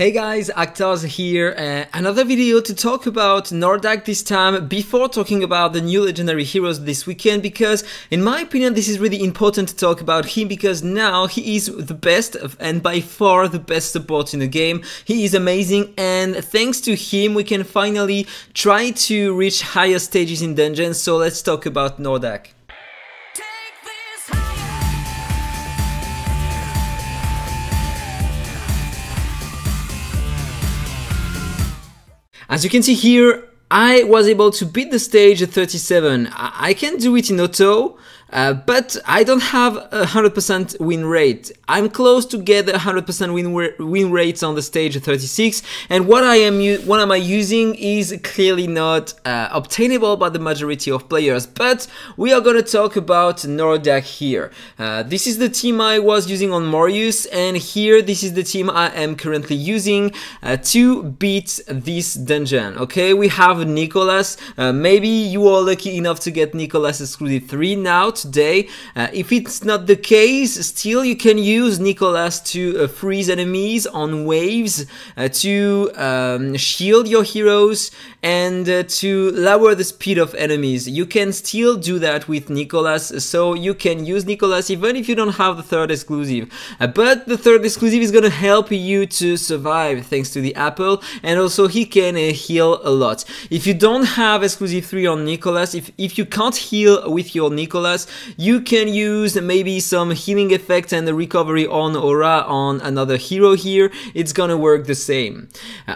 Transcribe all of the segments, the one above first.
Hey guys, AhkTaar here, another video to talk about Nordak this time before talking about the new legendary heroes this weekend, because in my opinion this is really important to talk about him because now he is the best and by far the best support in the game. He is amazing, and thanks to him we can finally try to reach higher stages in dungeons. So let's talk about Nordak. As you can see here, I was able to beat the stage at 37. I can do it in auto, but I don't have a 100% win rate. I'm close to get a 100% win rates on the stage at 36, and what am I using is clearly not obtainable by the majority of players. But we are gonna talk about Nordak here. This is the team I was using on Marius, and here this is the team I am currently using to beat this dungeon. Okay, we have Nicholas. Maybe you are lucky enough to get Nicholas exclusive 3 now today. If it's not the case, still you can use Nicholas to freeze enemies on waves, to shield your heroes, and to lower the speed of enemies. You can still do that with Nicholas, so you can use Nicholas even if you don't have the third exclusive. But the third exclusive is gonna help you to survive thanks to the apple, and also he can heal a lot. If you don't have exclusive 3 on Nicholas, if you can't heal with your Nicholas, you can use maybe some healing effect and the recovery on aura on another hero here. It's gonna work the same.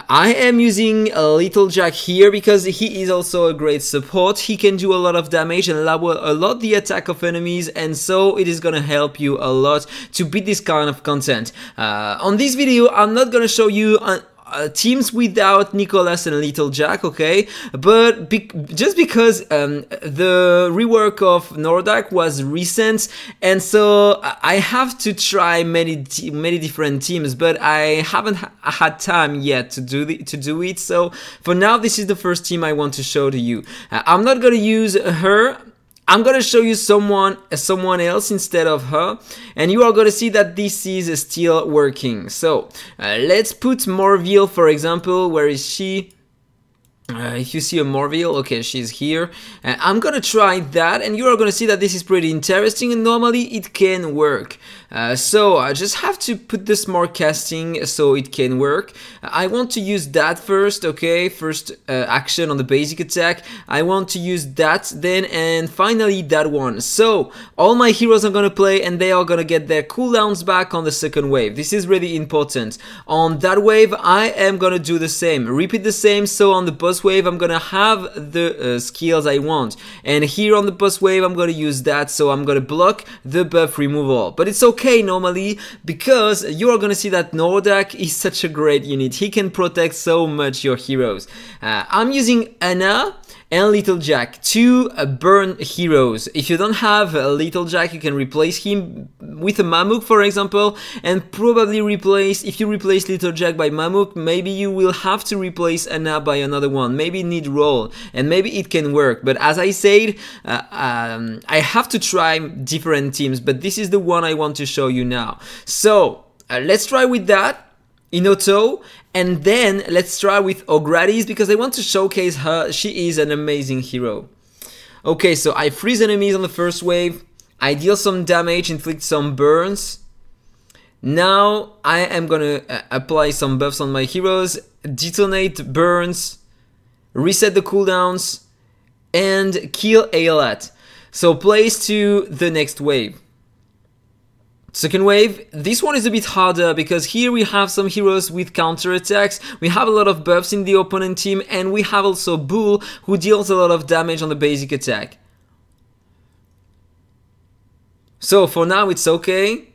I am using a Little Jack here because he is also a great support. He can do a lot of damage and lower a lot the attack of enemies, and so it is gonna help you a lot to beat this kind of content. On this video I'm not gonna show you teams without Nicholas and Little Jack, okay? But just because the rework of Nordak was recent, and so I have to try many different teams, but I haven't had time yet to do it. So for now, this is the first team I want to show to you. I'm not gonna use her. I'm gonna show you someone else instead of her, and you are gonna see that this is still working. So let's put Morville, for example. Where is she? If you see a Morville, okay, she's here. I'm gonna try that, and you are gonna see that this is pretty interesting, and normally it can work. So I just have to put the smart casting so it can work. I want to use that first, okay? First action on the basic attack. I want to use that then, and finally that one. So all my heroes are gonna play, and they are gonna get their cooldowns back on the second wave. This is really important. On that wave, I am gonna do the same. Repeat the same, so on the boss wave, I'm gonna have the skills I want. And here on the boss wave, I'm gonna use that, so I'm gonna block the buff removal. But it's okay normally, because you are gonna see that Nordak is such a great unit. He can protect so much your heroes. I'm using Anna and Little Jack, 2 burn heroes. If you don't have a Little Jack, you can replace him with a Mammoth, for example, and probably if you replace Little Jack by Mammoth, maybe you will have to replace Anna by another one. Maybe need roll, and maybe it can work. But as I said, I have to try different teams, but this is the one I want to show you now. So let's try with that in auto, and then let's try with Gratis, because I want to showcase her. She is an amazing hero. Okay, so I freeze enemies on the first wave, I deal some damage, inflict some burns. Now I am gonna apply some buffs on my heroes, detonate burns, reset the cooldowns, and kill a lot. So place to the next wave. Second wave, this one is a bit harder because here we have some heroes with counter attacks, we have a lot of buffs in the opponent team, and we have also Bull, who deals a lot of damage on the basic attack. So for now it's okay.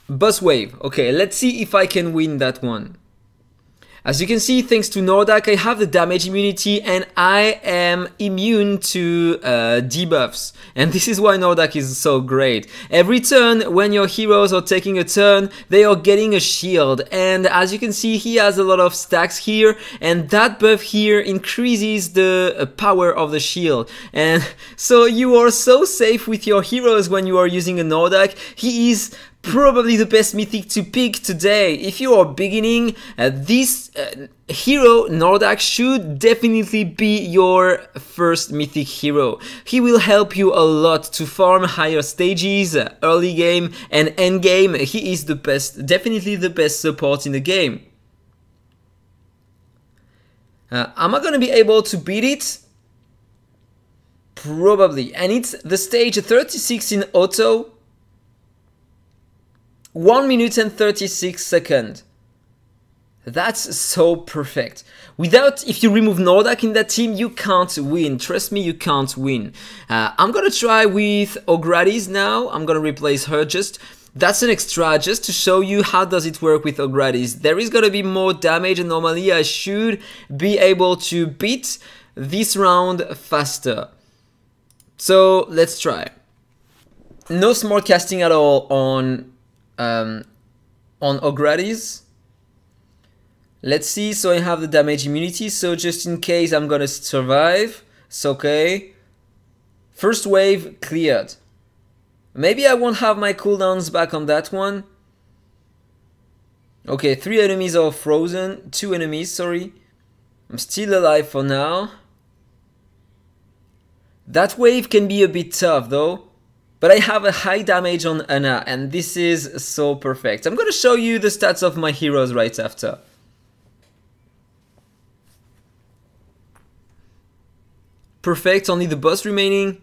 Boss wave, okay, let's see if I can win that one. As you can see, thanks to Nordak, I have the damage immunity, and I am immune to debuffs. And this is why Nordak is so great. Every turn, when your heroes are taking a turn, they are getting a shield. And as you can see, he has a lot of stacks here, and that buff here increases the power of the shield. And so you are so safe with your heroes when you are using a Nordak. He is probably the best mythic to pick today. If you are beginning, this hero, Nordak, should definitely be your first mythic hero. He will help you a lot to farm higher stages, early game and end game. He is the best, definitely the best support in the game. Am I gonna be able to beat it? Probably. And it's the stage 36 in auto. 1 minute and 36 seconds. That's so perfect. Without, if you remove Nordak in that team, you can't win. Trust me, you can't win. I'm gonna try with Gratis now. I'm gonna replace her just. That's an extra just to show you how does it work with Gratis. There is gonna be more damage and normally I should be able to beat this round faster. So let's try. No smart casting at all on Gratis. Let's see, so I have the damage immunity, so just in case I'm gonna survive, it's okay. First wave cleared. Maybe I won't have my cooldowns back on that one. Okay, 3 enemies are frozen, 2 enemies, sorry. I'm still alive for now. That wave can be a bit tough though. But I have a high damage on Anna and this is so perfect. I'm gonna show you the stats of my heroes right after. Perfect, only the boss remaining.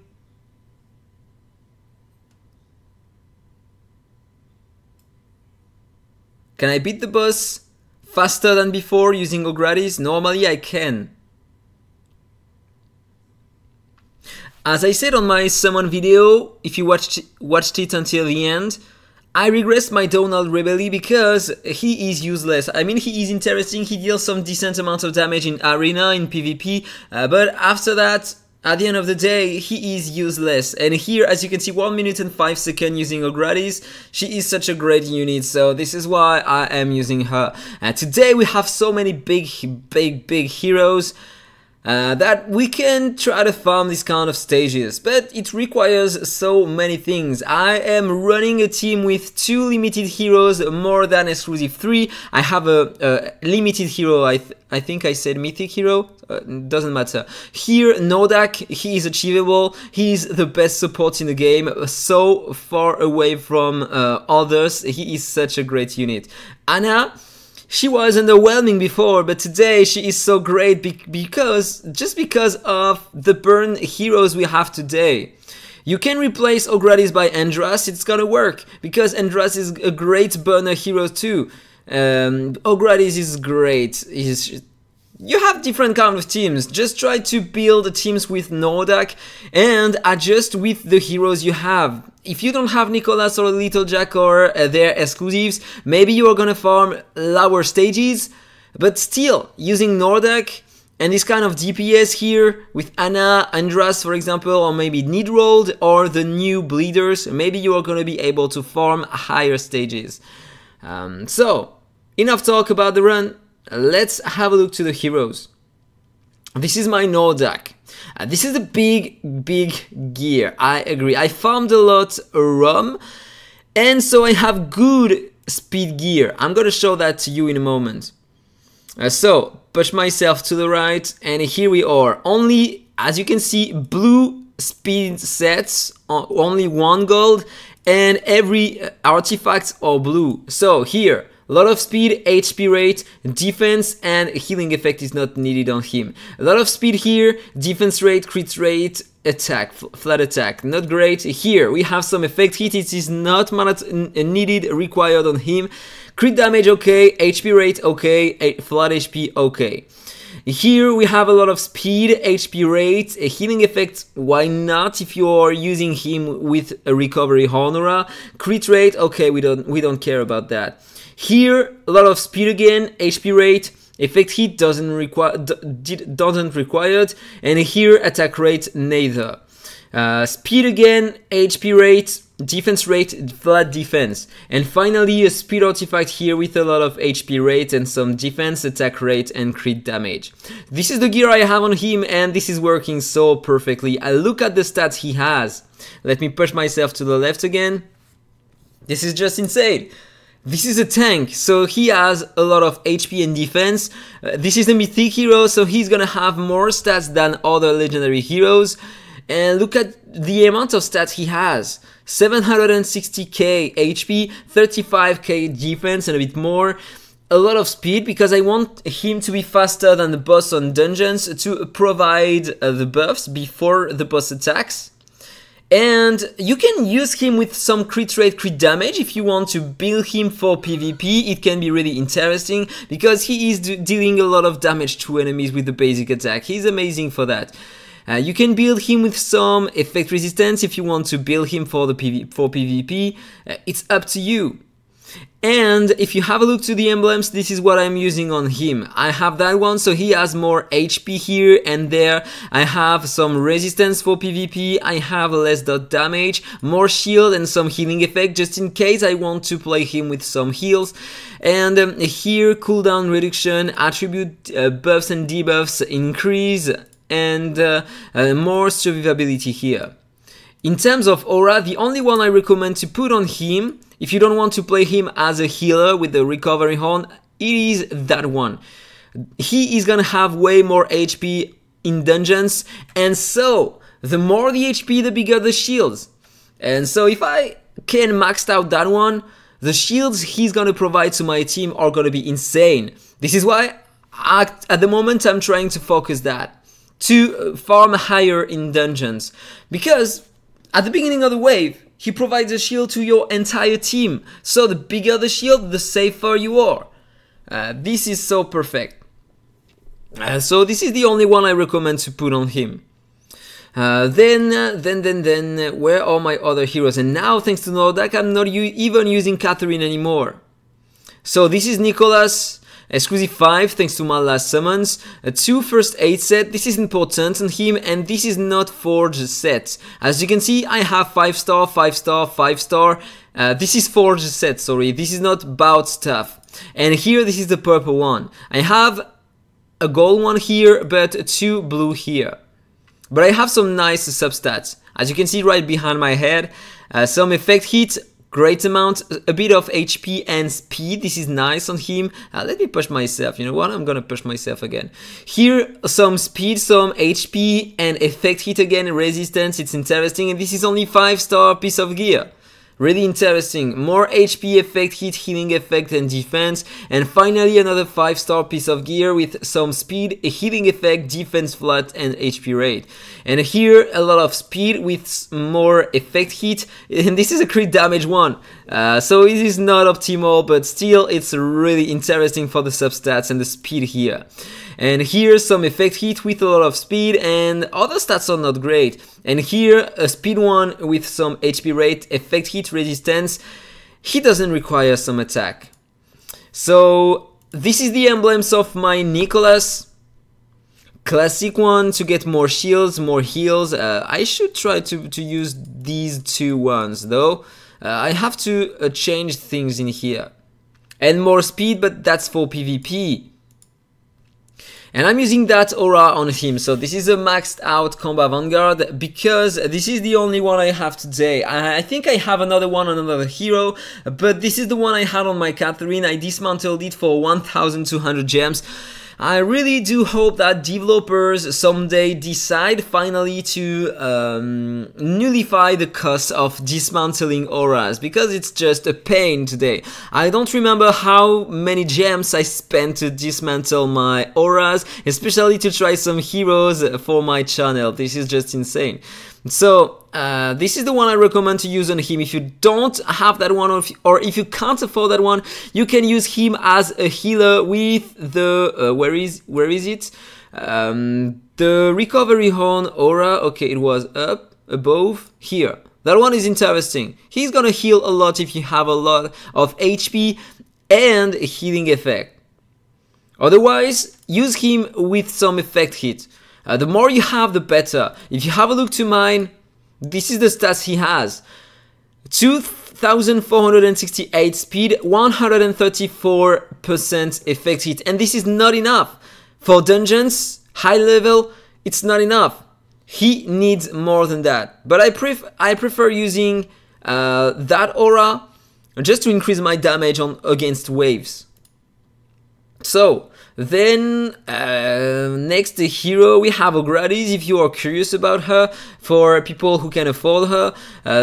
Can I beat the boss faster than before using Gratis? Normally I can. As I said on my summon video, if you watched it until the end, I regressed my Donald Rebelli because he is useless. I mean, he is interesting, he deals some decent amount of damage in arena, in PvP, but after that, at the end of the day, he is useless. And here, as you can see, 1 minute and 5 seconds using Gratis. She is such a great unit, so this is why I am using her. Today we have so many big heroes. That we can try to farm this kind of stages, but it requires so many things. I am running a team with 2 limited heroes, more than exclusive 3. I have a limited hero, I think I said mythic hero, doesn't matter. Here, Nordak, he is achievable, he is the best support in the game, so far away from others, he is such a great unit. Anna, she was underwhelming before, but today she is so great just because of the burn heroes we have today. You can replace Gratis by Andras, it's gonna work, because Andras is a great burner hero too. Gratis is great. You have different kind of teams, just try to build teams with Nordak and adjust with the heroes you have. If you don't have Nicholas or Little Jack or their exclusives, maybe you are gonna farm lower stages, but still, using Nordak and this kind of DPS here with Anna, Andras for example, or maybe Nidrold or the new bleeders, maybe you are gonna be able to farm higher stages. So, enough talk about the run. Let's have a look to the heroes. This is my Nordak. This is a big gear, I agree. I farmed a lot ROM, and so I have good speed gear. I'm gonna show that to you in a moment. So, push myself to the right, and here we are. Only, as you can see, blue speed sets, only 1 gold, and every artifact are blue. So here, a lot of speed, HP rate, defense, and healing effect is not needed on him. A lot of speed here, defense rate, crit rate, attack, flat attack, not great. Here we have some effect hit, it is not needed, required on him. Crit damage okay, HP rate okay, flat HP okay. Here we have a lot of speed, HP rate, a healing effect, why not if you are using him with a recovery Honora. Crit rate, okay, we don't care about that. Here, a lot of speed again, HP rate, effect hit doesn't required, and here attack rate neither. Speed again, HP rate, defense rate, flat defense. And finally a speed artifact here with a lot of HP rate and some defense, attack rate and crit damage. This is the gear I have on him and this is working so perfectly. I look at the stats he has. Let me push myself to the left again. This is just insane. This is a tank, so he has a lot of HP and defense. This is a mythic hero, so he's gonna have more stats than other legendary heroes. And look at the amount of stats he has. 760k HP, 35k defense and a bit more. A lot of speed because I want him to be faster than the boss on dungeons to provide the buffs before the boss attacks. And you can use him with some crit rate, crit damage if you want to build him for PvP. It can be really interesting because he is dealing a lot of damage to enemies with the basic attack. He's amazing for that. You can build him with some effect resistance if you want to build him for PvP. It's up to you. And if you have a look to the emblems, this is what I'm using on him. I have that one, so he has more HP here and there. I have some resistance for PvP. I have less dot damage, more shield and some healing effect just in case I want to play him with some heals. And here cooldown reduction, attribute buffs and debuffs increase, and more survivability here. In terms of aura, the only one I recommend to put on him, if you don't want to play him as a healer with the recovery horn, it is that one. He is gonna have way more HP in dungeons, and so the more the HP, the bigger the shields. And so if I can max out that one, the shields he's gonna provide to my team are gonna be insane. This is why at the moment I'm trying to focus that to farm higher in dungeons, because at the beginning of the wave he provides a shield to your entire team, so the bigger the shield, the safer you are. This is so perfect. So this is the only one I recommend to put on him. Then, where are my other heroes? And now, thanks to Nordak, I'm not even using Catherine anymore. So this is Nicholas. Exclusive 5, thanks to my last summons. 2 first aid set, this is important on him, and this is not forged set. As you can see, I have 5 star, 5 star, 5 star. This is forged set, sorry, this is not bout stuff. And here, this is the purple one. I have a gold one here, but 2 blue here. But I have some nice substats. As you can see right behind my head, some effect hit, great amount, a bit of HP and speed. This is nice on him. Let me push myself. You know what? I'm gonna push myself again. Here, some speed, some HP and effect hit again, resistance. It's interesting. And this is only 5 star piece of gear. Really interesting. More HP, effect hit, healing effect and defense. And finally another 5 star piece of gear with some speed, a healing effect, defense flat and HP rate. And here a lot of speed with more effect hit. And this is a crit damage one. So it is not optimal, but still it's really interesting for the substats and the speed here. And here some effect hit with a lot of speed, and other stats are not great. And here a speed one with some HP rate, effect hit, resistance. He doesn't require some attack. So this is the emblems of my Nicholas. Classic one to get more shields, more heals. I should try to use these 2 ones though. I have to change things in here. And more speed, but that's for PvP. And I'm using that aura on him, so this is a maxed out combat Vanguard because this is the only one I have today. I think I have another one on another hero, but this is the one I had on my Catherine. I dismantled it for 1200 gems. I really do hope that developers someday decide finally to nullify the cost of dismantling auras, because it's just a pain today. I don't remember how many gems I spent to dismantle my auras, especially to try some heroes for my channel. This is just insane. So this is the one I recommend to use on him. If you don't have that one, or if you can't afford that one, you can use him as a healer with the where is it? The recovery horn aura. Okay, it was up above here. That one is interesting. He's gonna heal a lot if you have a lot of HP and a healing effect. Otherwise, use him with some effect hit. The more you have, the better. If you have a look to mine, this is the stats he has. 2468 speed, 134% effect hit. And this is not enough. For dungeons, high level, it's not enough. He needs more than that. But I prefer using that aura just to increase my damage on against waves. So then next hero we have a Gratis. If you are curious about her, for people who can afford her,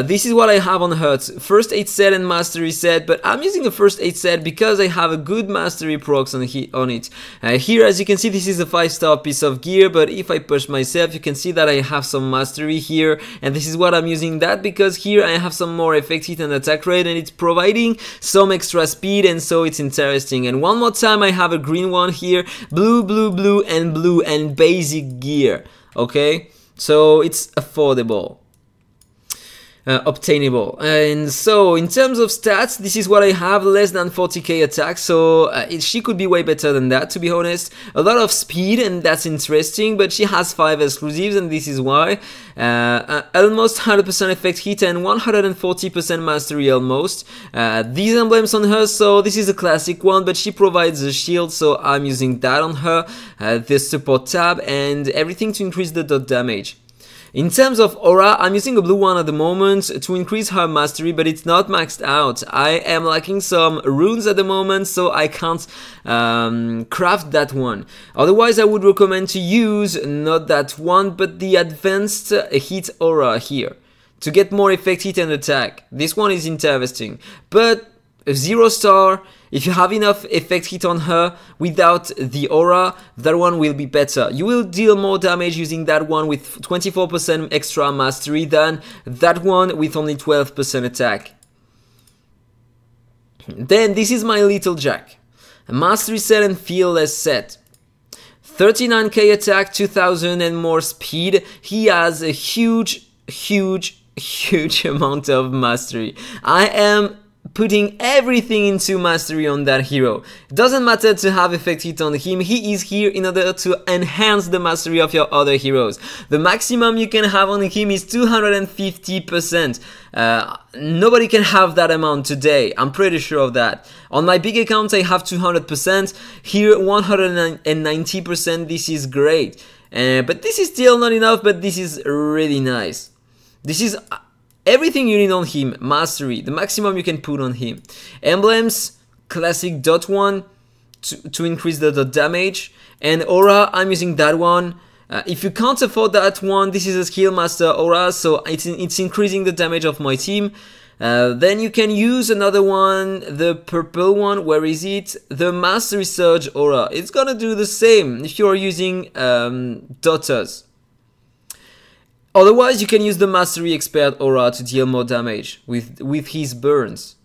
this is what I have on her. It's first aid set and mastery set, but I'm using a first aid set because I have a good mastery procs on it. Here, as you can see, this is a 5-star piece of gear, but if I push myself, you can see that I have some mastery here, and this is what I'm using that because here I have some more effect hit and attack rate, and it's providing some extra speed, and so it's interesting. And one more time, I have a green one here, blue, blue, blue, and basic gear. Okay, so it's affordable, obtainable. And so in terms of stats, this is what I have, less than 40k attack, so she could be way better than that, to be honest. A lot of speed, and that's interesting, but she has 5 exclusives, and this is why. Almost 100% effect hit and 140% mastery almost. These emblems on her, so this is a classic one, but she provides a shield, so I'm using that on her. The support tab and everything to increase the dot damage. In terms of aura, I'm using a blue one at the moment to increase her mastery, but it's not maxed out. I am lacking some runes at the moment, so I can't craft that one. Otherwise, I would recommend to use not that one, but the advanced hit aura here to get more effect hit and attack. This one is interesting, but 0-star, if you have enough effect hit on her without the aura, that one will be better. You will deal more damage using that one with 24% extra mastery than that one with only 12% attack. Then this is my little Jack, a mastery set and fearless set. 39k attack, 2000 and more speed. He has a huge amount of mastery. I am putting everything into mastery on that hero. It doesn't matter to have effect hit on him, he is here in order to enhance the mastery of your other heroes. The maximum you can have on him is 250%. Nobody can have that amount today, I'm pretty sure of that. On my big account I have 200%, here 190%, this is great. But this is still not enough, but this is really nice. This is everything you need on him. Mastery, the maximum you can put on him. Emblems, classic dot one to increase the damage. And aura, I'm using that one. If you can't afford that one, this is a skill master aura, so it's increasing the damage of my team. Then you can use another one, the purple one. Where is it? The mastery surge aura. It's gonna do the same if you're using daughters. Otherwise, you can use the Mastery Expert Aura to deal more damage with his burns.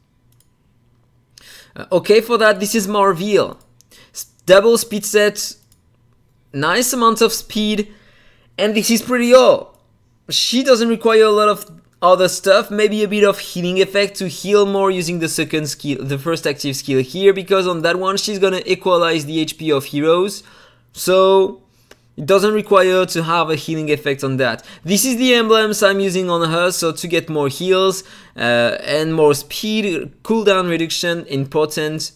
Okay, for that, this is Marvel. Double speed set, nice amount of speed, and this is pretty all. She doesn't require a lot of other stuff, maybe a bit of healing effect to heal more using the second skill, the first active skill here, because on that one, she's gonna equalize the HP of heroes. So it doesn't require to have a healing effect on that. This is the emblems I'm using on her, so to get more heals and more speed, cooldown reduction, important.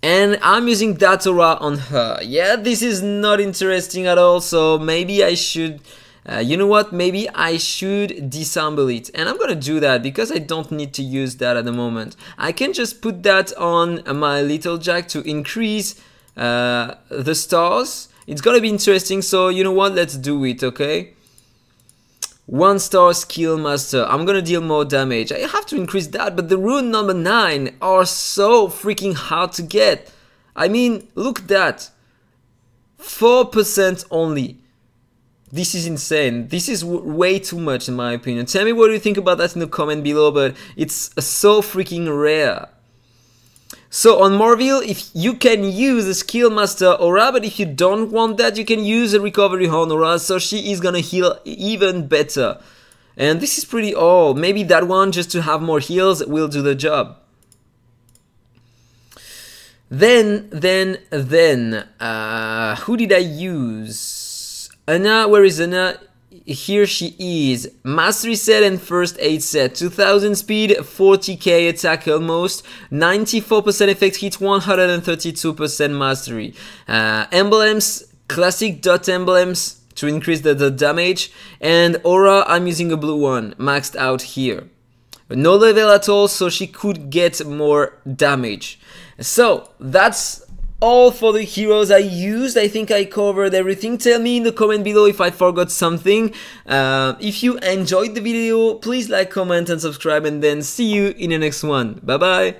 And I'm using that aura on her. Yeah, this is not interesting at all, so maybe I should, you know what, maybe I should disassemble it. And I'm gonna do that because I don't need to use that at the moment. I can just put that on my little Jack to increase the stars. It's gonna be interesting, so you know what, let's do it, okay? 1-star skill master, I'm gonna deal more damage. I have to increase that, but the rune number 9 are so freaking hard to get. I mean, look at that. 4% only. This is insane. This is way too much in my opinion. Tell me what you think about that in the comment below, but it's so freaking rare. So on Marvel, if you can use a skill master aura, but if you don't want that, you can use a recovery horn aura, so she is gonna heal even better. And this is pretty all. Maybe that one, just to have more heals, will do the job. Then, who did I use? Anna, where is Anna? Here she is. Mastery set and first aid set. 2000 speed, 40k attack almost, 94% effect hit, 132% mastery. Emblems, classic dot emblems to increase the damage. And aura, I'm using a blue one, maxed out here. no level at all, so she could get more damage. So that's all for the heroes I used. I think I covered everything. Tell me in the comment below if I forgot something. If you enjoyed the video, please like, comment and subscribe, and then see you in the next one. Bye bye.